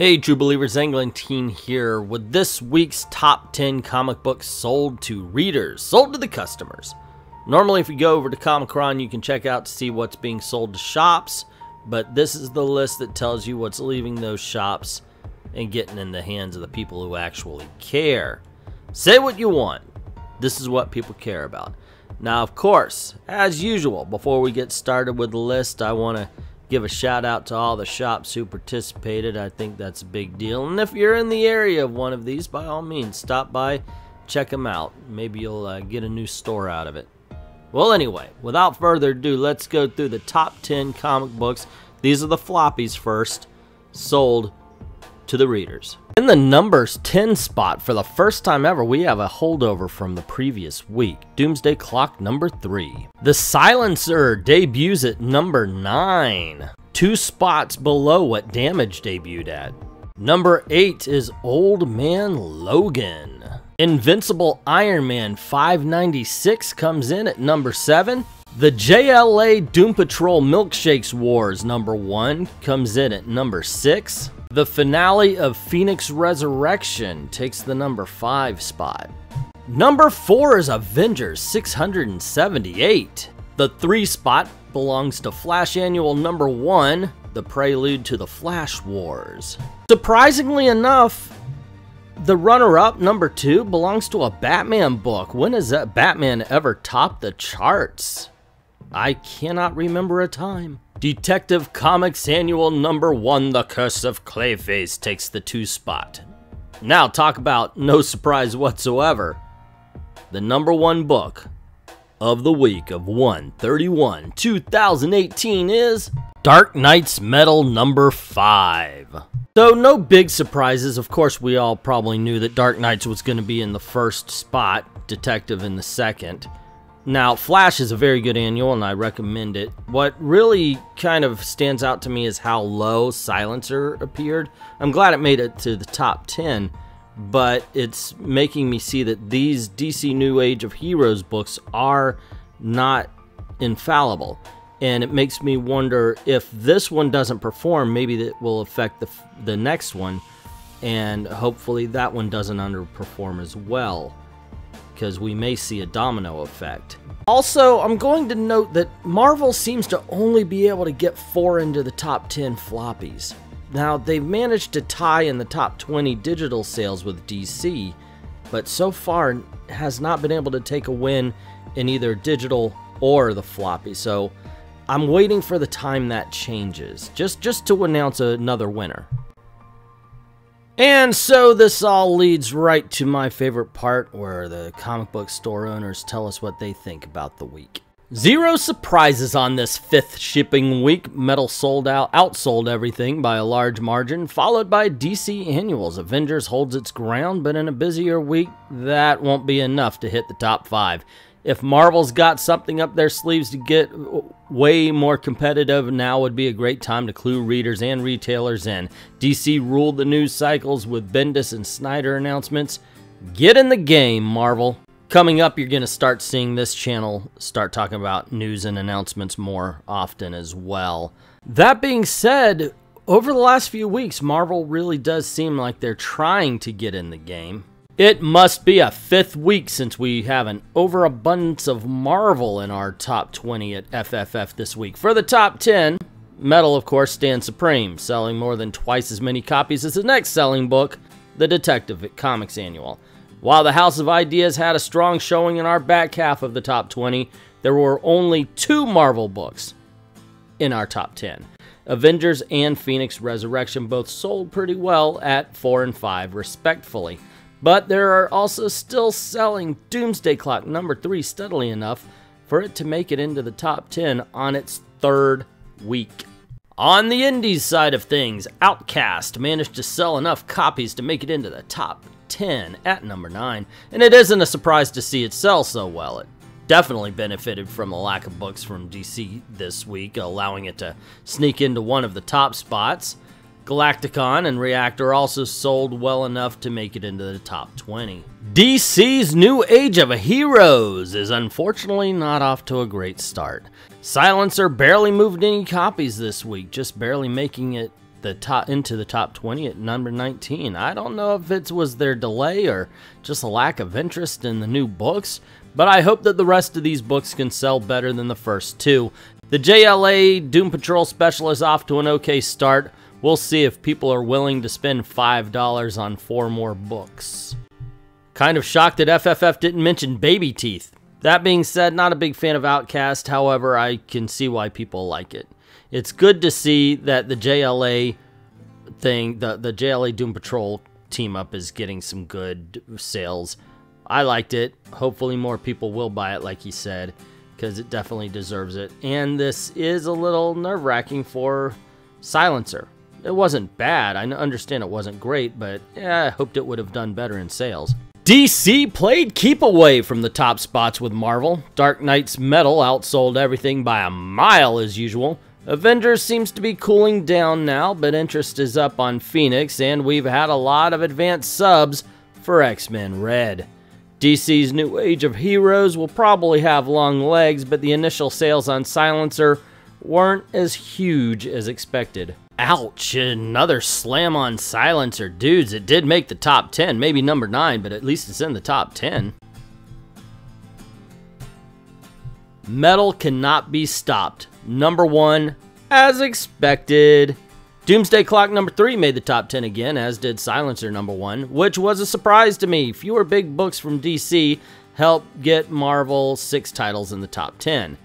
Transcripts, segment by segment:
Hey True Believers, ENGLENTINE here with this week's top 10 comic books sold to readers, sold to the customers. Normally if you go over to Comic-Con you can check out to see what's being sold to shops, but this is the list that tells you what's leaving those shops and getting in the hands of the people who actually care. Say what you want, this is what people care about. Now of course, as usual, before we get started with the list, I want to give a shout out to all the shops who participated. I think that's a big deal. And if you're in the area of one of these, by all means, stop by, check them out. Maybe you'll get a new store out of it. Well, anyway, without further ado, let's go through the top 10 comic books. These are the floppies first, sold to the readers. In the numbers 10 spot, for the first time ever, we have a holdover from the previous week. Doomsday Clock number 3. The Silencer debuts at number 9. 2 spots below what Damage debuted at. Number 8 is Old Man Logan. Invincible Iron Man 596 comes in at number 7. The JLA Doom Patrol Milkshakes Wars number 1 comes in at number 6. The finale of Phoenix Resurrection takes the number 5 spot. Number 4 is Avengers 678. The 3 spot belongs to Flash Annual number 1, the prelude to the Flash Wars. Surprisingly enough, the runner-up, number 2, belongs to a Batman book. When has that Batman ever topped the charts? I cannot remember a time. Detective Comics Annual number 1, The Curse of Clayface, takes the 2 spot. Now talk about no surprise whatsoever. The number 1 book of the week of 1/31/2018 is Dark Knight's Metal number 5. So no big surprises. Of course we all probably knew that Dark Knights was going to be in the first spot, Detective in the second. Now, Flash is a very good annual, and I recommend it. What really kind of stands out to me is how low Silencer appeared. I'm glad it made it to the top 10, but it's making me see that these DC New Age of Heroes books are not infallible. And it makes me wonder if this one doesn't perform, maybe that will affect the next one, and hopefully that one doesn't underperform as well, because we may see a domino effect. Also, I'm going to note that Marvel seems to only be able to get 4 into the top 10 floppies. Now, they've managed to tie in the top 20 digital sales with DC, but so far has not been able to take a win in either digital or the floppy. So I'm waiting for the time that changes, just to announce another winner. And so this all leads right to my favorite part, where the comic book store owners tell us what they think about the week. Zero surprises on this 5th shipping week. Metal sold out, outsold everything by a large margin, followed by DC annuals. Avengers holds its ground, but in a busier week, that won't be enough to hit the top 5. If Marvel's got something up their sleeves to get way more competitive, now would be a great time to clue readers and retailers in. DC ruled the news cycles with Bendis and Snyder announcements. Get in the game, Marvel. Coming up, you're going to start seeing this channel start talking about news and announcements more often as well. That being said, over the last few weeks, Marvel really does seem like they're trying to get in the game. It must be a 5th week since we have an overabundance of Marvel in our top 20 at FFF this week. For the top 10, Metal, of course, stands supreme, selling more than twice as many copies as the next selling book, the Detective Comics Annual. While the House of Ideas had a strong showing in our back half of the top 20, there were only 2 Marvel books in our top 10. Avengers and Phoenix Resurrection both sold pretty well at 4 and 5, respectively. But there are also still selling Doomsday Clock number 3 steadily enough for it to make it into the top 10 on its 3rd week. On the indies side of things, Outcast managed to sell enough copies to make it into the top 10 at number 9, and it isn't a surprise to see it sell so well. It definitely benefited from the lack of books from DC this week, allowing it to sneak into one of the top spots. Galacticon and Reactor also sold well enough to make it into the top 20. DC's New Age of Heroes is unfortunately not off to a great start. Silencer barely moved any copies this week, just barely making it into the top 20 at number 19. I don't know if it was their delay or just a lack of interest in the new books, but I hope that the rest of these books can sell better than the first two. The JLA Doom Patrol Special is off to an okay start. We'll see if people are willing to spend $5 on 4 more books. Kind of shocked that FFF didn't mention Baby Teeth. That being said, not a big fan of Outcast, however, I can see why people like it. It's good to see that the JLA thing, the JLA Doom Patrol team-up is getting some good sales. I liked it. Hopefully more people will buy it, like he said, because it definitely deserves it. And this is a little nerve-wracking for Silencer. It wasn't bad. I understand it wasn't great, but yeah, I hoped it would have done better in sales. DC played keep away from the top spots with Marvel. Dark Knight's Metal outsold everything by a mile as usual. Avengers seems to be cooling down now, but interest is up on Phoenix, and we've had a lot of advanced subs for X-Men Red. DC's New Age of Heroes will probably have long legs, but the initial sales on Silencer weren't as huge as expected. Ouch, another slam on Silencer. Dudes, it did make the top 10, maybe number 9, but at least it's in the top 10. Metal cannot be stopped. Number 1, as expected. Doomsday Clock number 3 made the top 10 again, as did Silencer number 1, which was a surprise to me. Fewer big books from DC helped get Marvel 6 titles in the top 10.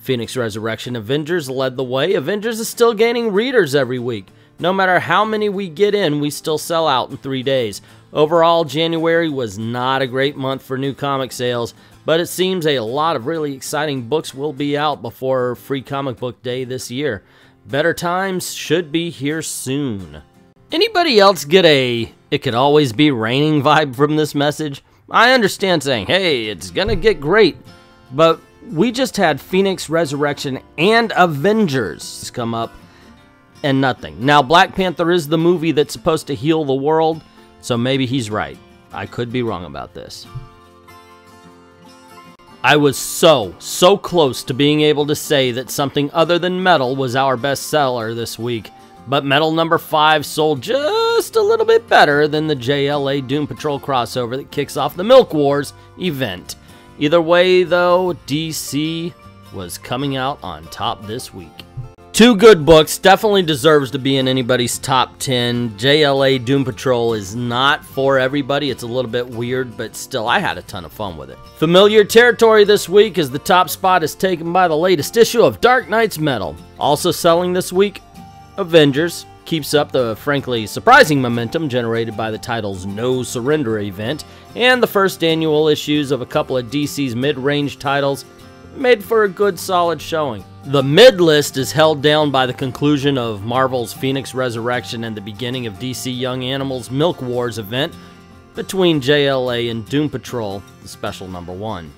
Phoenix Resurrection Avengers led the way. Avengers is still gaining readers every week. No matter how many we get in, we still sell out in 3 days. Overall, January was not a great month for new comic sales, but it seems a lot of really exciting books will be out before Free Comic Book Day this year. Better times should be here soon. Anybody else get a "it could always be raining" vibe from this message? I understand saying, hey, it's gonna get great, but we just had Phoenix Resurrection and Avengers come up and nothing. Now, Black Panther is the movie that's supposed to heal the world, so maybe he's right. I could be wrong about this. I was so close to being able to say that something other than Metal was our best seller this week, but Metal number 5 sold just a little bit better than the JLA Doom Patrol crossover that kicks off the Milk Wars event. Either way, though, DC was coming out on top this week. 2 good books, definitely deserves to be in anybody's top 10. JLA Doom Patrol is not for everybody. It's a little bit weird, but still, I had a ton of fun with it. Familiar territory this week as the top spot is taken by the latest issue of Dark Knight's Metal. Also selling this week, Avengers keeps up the frankly surprising momentum generated by the title's No Surrender event, and the first annual issues of a couple of DC's mid-range titles made for a good solid showing. The mid-list is held down by the conclusion of Marvel's Phoenix Resurrection and the beginning of DC Young Animal's Milk Wars event between JLA and Doom Patrol, the special number 1.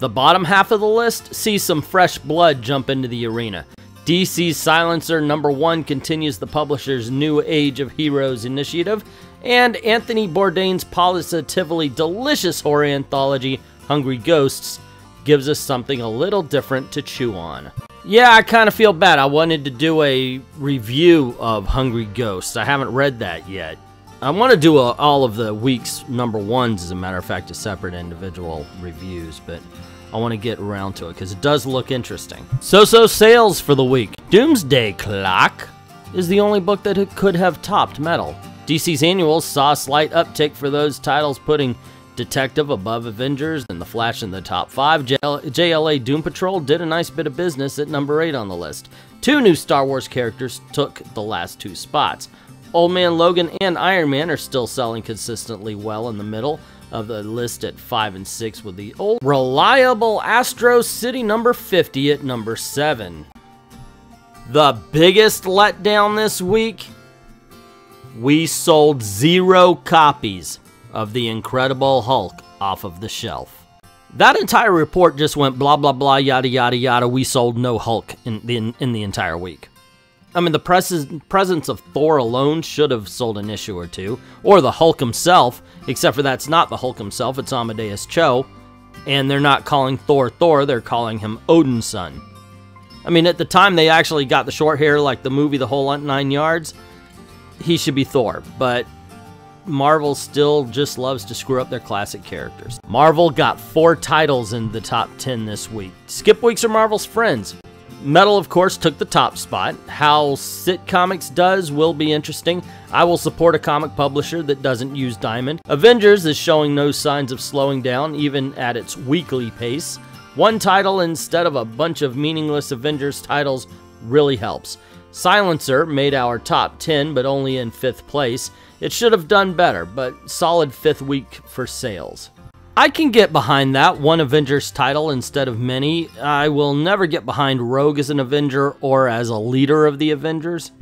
The bottom half of the list sees some fresh blood jump into the arena. DC's Silencer number 1 continues the publisher's New Age of Heroes initiative, and Anthony Bourdain's positively delicious horror anthology, Hungry Ghosts, gives us something a little different to chew on. Yeah, I kind of feel bad. I wanted to do a review of Hungry Ghosts. I haven't read that yet. I want to do all of the week's number 1s, as a matter of fact, as separate individual reviews, but I want to get around to it because it does look interesting. So sales for the week. Doomsday Clock is the only book that could have topped Metal. DC's annuals saw a slight uptick for those titles, putting Detective above Avengers and The Flash in the top 5. JLA Doom Patrol did a nice bit of business at number 8 on the list. 2 new Star Wars characters took the last 2 spots. Old Man Logan and Iron Man are still selling consistently well in the middle of the list at 5 and 6, with the old reliable Astro City number 50 at number 7. The biggest letdown this week? We sold 0 copies of The Incredible Hulk off of the shelf. That entire report just went blah blah blah yada yada yada. We sold no Hulk in the entire week. I mean, the presence of Thor alone should have sold an issue or 2, or the Hulk himself, except for that's not the Hulk himself, it's Amadeus Cho, and they're not calling Thor Thor, they're calling him Odin's son. I mean, at the time they actually got the short hair, like the movie The Whole 9 Yards, he should be Thor, but Marvel still just loves to screw up their classic characters. Marvel got 4 titles in the top 10 this week. Skip weeks are Marvel's friends. Metal, of course, took the top spot. How Sit Comics does will be interesting. I will support a comic publisher that doesn't use Diamond. Avengers is showing no signs of slowing down, even at its weekly pace. One title instead of a bunch of meaningless Avengers titles really helps. Silencer made our top 10, but only in 5th place. It should have done better, but solid 5th week for sales. I can get behind that, one Avengers title instead of many. I will never get behind Rogue as an Avenger or as a leader of the Avengers.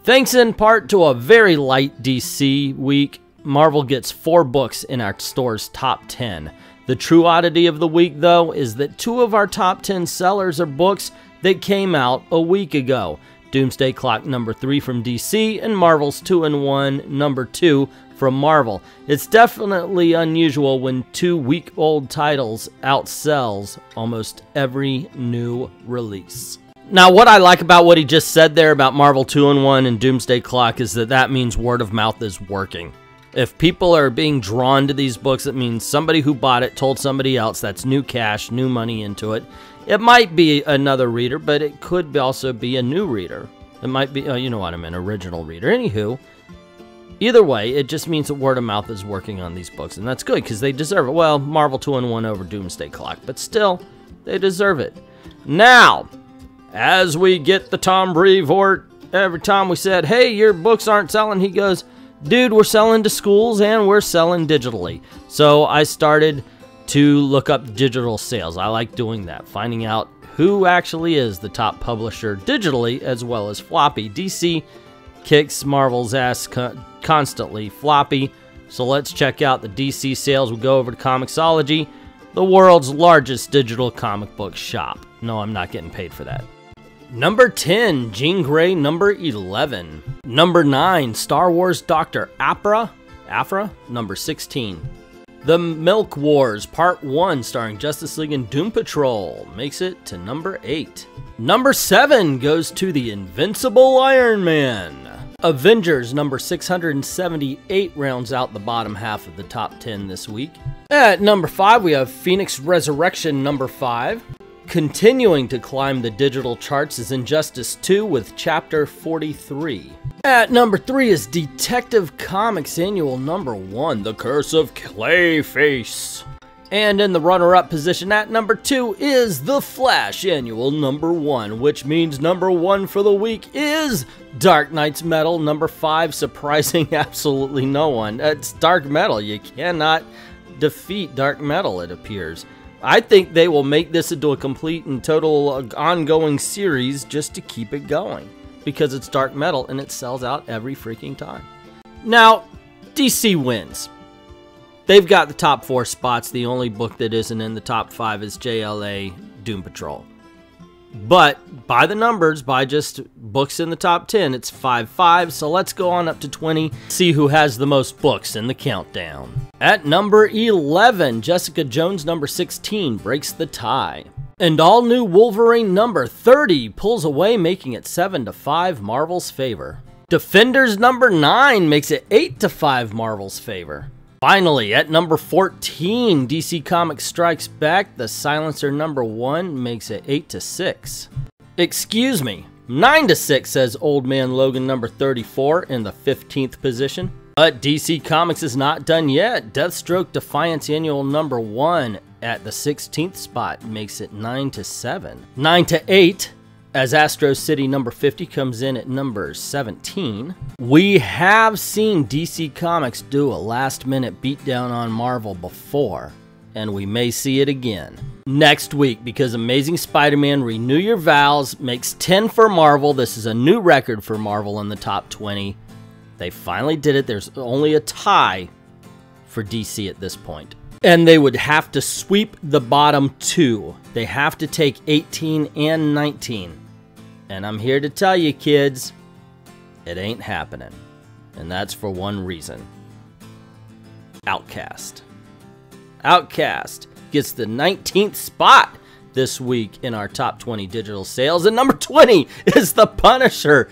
Thanks in part to a very light DC week, Marvel gets 4 books in our store's top 10. The true oddity of the week, though, is that 2 of our top 10 sellers are books that came out a week ago. Doomsday Clock number 3 from DC and Marvel's 2-in-1 number 2 from Marvel. It's definitely unusual when 2 week-old titles outsells almost every new release. Now, what I like about what he just said there about Marvel 2-in-1 and Doomsday Clock is that means word of mouth is working. If people are being drawn to these books, it means somebody who bought it told somebody else. That's new cash, new money into it. It might be another reader, but it could also be a new reader. It might be, you know what I mean, original reader. Anywho, either way, it just means that word of mouth is working on these books, and that's good because they deserve it. Well, Marvel 2-in-1 over Doomsday Clock, but still, they deserve it. Now, as we get the Tom Brevoort, every time we said, hey, your books aren't selling, he goes, dude, we're selling to schools and we're selling digitally. So I started to look up digital sales. I like doing that, finding out who actually is the top publisher digitally as well as floppy. DC kicks Marvel's ass constantly floppy, so let's check out the DC sales. We'll go over to Comixology, the world's largest digital comic book shop. No, I'm not getting paid for that. Number 10, Jean Grey. Number 11. Number 9, Star Wars Dr. Aphra. Number 16. The Milk Wars Part 1, starring Justice League and Doom Patrol, makes it to number 8. Number 7 goes to The Invincible Iron Man. Avengers number 678 rounds out the bottom half of the top 10 this week. At number 5, we have Phoenix Resurrection number 5. Continuing to climb the digital charts is Injustice 2 with Chapter 43. At number 3 is Detective Comics Annual number 1, The Curse of Clayface. And in the runner-up position at number 2 is The Flash Annual number 1, which means number 1 for the week is Dark Knight's Metal number 5, surprising absolutely no one. It's Dark Metal. You cannot defeat Dark Metal, it appears. I think they will make this into a complete and total ongoing series just to keep it going, because it's Dark Metal and it sells out every freaking time. Now, DC wins. They've got the top 4 spots. The only book that isn't in the top 5 is JLA Doom Patrol. But by the numbers, by just books in the top 10, it's 5-5. So let's go on up to 20, see who has the most books in the countdown. At number 11, Jessica Jones number 16 breaks the tie. And all new Wolverine number 30 pulls away, making it 7-5 Marvel's favor. Defenders number 9 makes it 8-5 Marvel's favor. Finally, at number 14, DC Comics Strikes Back, The Silencer number 1 makes it 8-6. Excuse me, 9-6 says Old Man Logan number 34 in the 15th position. But DC Comics is not done yet. Deathstroke Defiance Annual number 1 at the 16th spot makes it 9-7. 9-8. As Astro City number 50 comes in at number 17. We have seen DC Comics do a last-minute beatdown on Marvel before, and we may see it again. Next week, because Amazing Spider-Man Renew Your Vows makes 10 for Marvel. This is a new record for Marvel in the top 20. They finally did it. There's only a tie for DC at this point. And they would have to sweep the bottom 2. They have to take 18 and 19. And I'm here to tell you, kids, it ain't happening. And that's for one reason. Outcast. Outcast gets the 19th spot. this week in our top 20 digital sales. And number 20 is The Punisher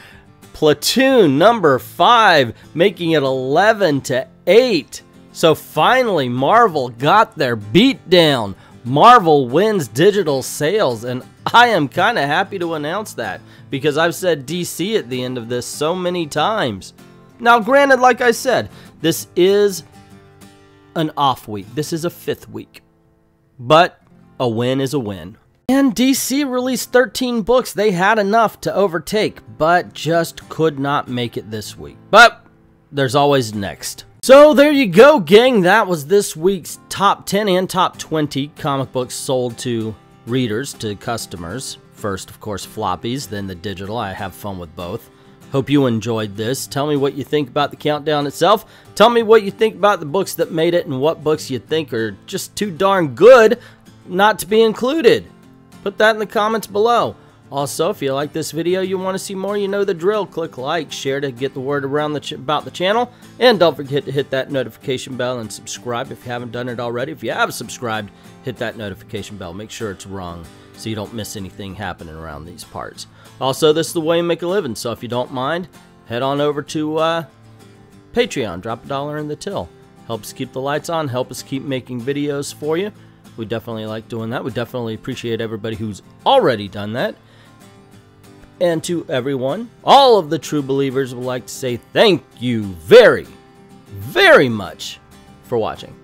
Platoon, number 5, making it 11-8. So finally, Marvel got their beatdown. Marvel wins digital sales, and I am kind of happy to announce that because I've said DC at the end of this so many times. Now, granted, like I said, this is an off week. This is a 5th week, but a win is a win. And DC released 13 books. They had enough to overtake, but just could not make it this week. But there's always next. So there you go, gang. That was this week's top 10 and top 20 comic books sold to readers, to customers. First, of course, floppies, then the digital. I have fun with both. Hope you enjoyed this. Tell me what you think about the countdown itself. Tell me what you think about the books that made it and what books you think are just too darn good not to be included. Put that in the comments below. Also, if you like this video, you want to see more, you know the drill. Click like, share to get the word around about the channel. And don't forget to hit that notification bell and subscribe if you haven't done it already. If you have subscribed, hit that notification bell. Make sure it's rung so you don't miss anything happening around these parts. Also, this is the way you make a living, so if you don't mind, head on over to Patreon. Drop $1 in the till. Helps keep the lights on, help us keep making videos for you. We definitely like doing that. We definitely appreciate everybody who's already done that. And to everyone, all of the true believers would like to say thank you very, very much for watching.